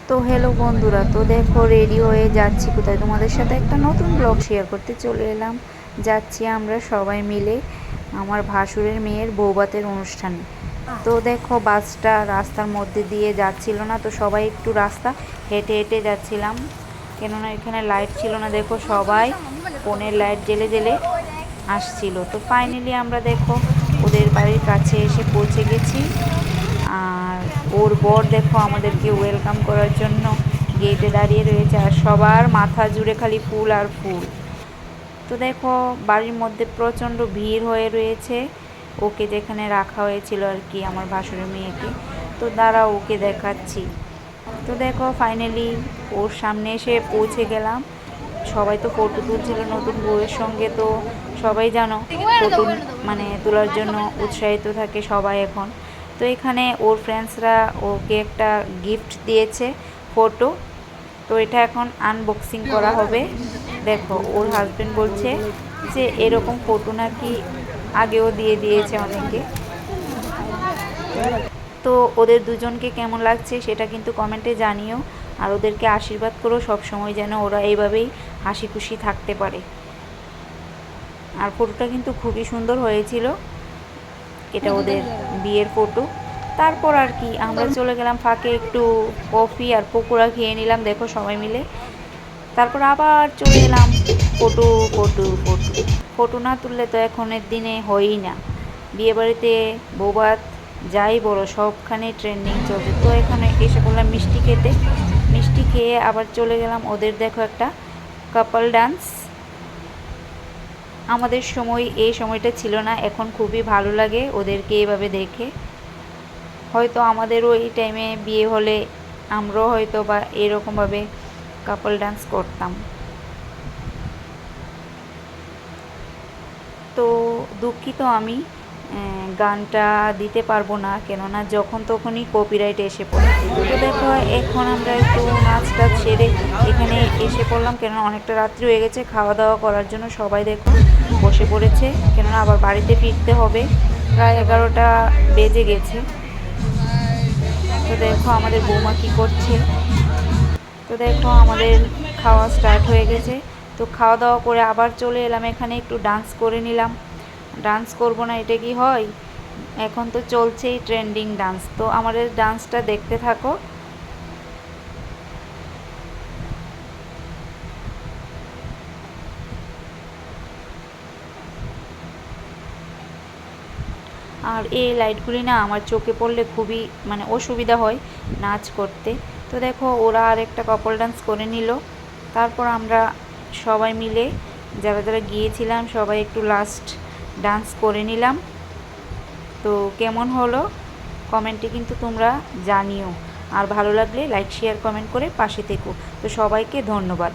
তো হ্যালো বন্ধুরা, তো দেখো রেডি হয়ে যাচ্ছি কোথায়, তোমাদের সাথে একটা নতুন ব্লগ শেয়ার করতে চলে এলাম। যাচ্ছি আমরা সবাই মিলে আমার ভাসুরের মেয়ের বৌভাতের অনুষ্ঠানে। তো দেখো বাসটা রাস্তার মধ্যে দিয়ে যাচ্ছিল না, তো সবাই একটু রাস্তা হেঁটে হেঁটে যাচ্ছিলাম, কেননা এখানে লাইট ছিল না। দেখো সবাই ফোনের লাইট জ্বেলে জ্বেলে আসছিল। তো ফাইনালি আমরা দেখো ওদের বাড়ির কাছে এসে পৌঁছে গেছি। আর ওর বর দেখো আমাদেরকে ওয়েলকাম করার জন্য গেটে দাঁড়িয়ে রয়েছে, আর সবার মাথা জুড়ে খালি ফুল আর ফুল। তো দেখো বাড়ির মধ্যে প্রচণ্ড ভিড় হয়ে রয়েছে, ওকে যেখানে রাখা হয়েছিল আর কি, আমার ভাসুরের মেয়েকে। তো দাঁড়াও ওকে দেখাচ্ছি। তো দেখো ফাইনালি ওর সামনে এসে পৌঁছে গেলাম। সবাই তো ফটো তুলছিল নতুন বউয়ের সঙ্গে, তো সবাই জানো ফটো মানে তোলার জন্য উৎসাহিত থাকে সবাই এখন। তো এখানে ওর ফ্রেন্ডসরা ওকে একটা গিফট দিয়েছে, ফটো। তো এটা এখন আনবক্সিং করা হবে। দেখো ওর হাজবেন্ড বলছে যে এরকম ফটো নাকি আগেও দিয়ে দিয়েছে অনেকে। তো ওদের দুজনকে কেমন লাগছে সেটা কিন্তু কমেন্টে জানিও, আর ওদেরকে আশীর্বাদ করো সব সময় যেন ওরা এইভাবেই হাসি খুশি থাকতে পারে। আর ফটোটা কিন্তু খুবই সুন্দর হয়েছিল, এটা ওদের বিয়ের ফটো। তারপর আর কি আমরা চলে গেলাম ফাঁকে একটু কফি আর পকোড়া খেয়ে নিলাম দেখো সবাই মিলে। তারপর আবার চলে এলাম ফটো ফটো ফটো ফটো না তুললে তো এখনের দিনে হয়ই না। বিয়েবাড়িতে বৌভাত যাই বলো সবখানে ট্রেন্ডিং চলছে। তো এখানে এসে বললাম মিষ্টি খেতে, মিষ্টি খেয়ে আবার চলে গেলাম ওদের দেখো একটা কাপল ডান্স। আমাদের সময় এই সময়টা ছিল না, এখন খুবই ভালো লাগে ওদেরকে এভাবে দেখে। হয়তো আমাদেরও এই টাইমে বিয়ে হলে আমরাও হয়তো বা এরকমভাবে কাপল ডান্স করতাম। তো দুঃখিত আমি গানটা দিতে পারবো না, কেননা যখন তখনই কপিরাইট এসে পড়ে। তো দেখো এখন আমরা একটু নাচ টাচ সেরে এখানে এসে পড়লাম, কেননা অনেকটা রাত্রি হয়ে গেছে। খাওয়া দাওয়া করার জন্য সবাই দেখো বসে পড়েছে, কেননা আবার বাড়িতে ফিরতে হবে, প্রায় 11টা বেজে গেছে। তো দেখো আমাদের বৌমা কী করছে। তো দেখো আমাদের খাওয়া স্টার্ট হয়ে গেছে। তো খাওয়া দাওয়া করে আবার চলে এলাম এখানে, একটু ডান্স করে নিলাম। ডান্স করব না এটা কি হয়, এখন তো চলছেই ট্রেন্ডিং ডান্স। তো আমাদের ডান্সটা দেখতে থাকো। আর এই লাইটগুলি না আমার চোখে পড়লে খুবই মানে অসুবিধা হয় নাচ করতে। তো দেখো ওরা আর একটা কাপল ডান্স করে নিল। তারপর আমরা সবাই মিলে যারা যারা গিয়েছিলাম সবাই একটু লাস্ট ডান্স করে নিলাম। তো কেমন হলো কমেন্টে কিন্তু তোমরা জানিও, আর ভালো লাগলে লাইক শেয়ার কমেন্ট করে পাশে থেকো। তো সবাইকে ধন্যবাদ।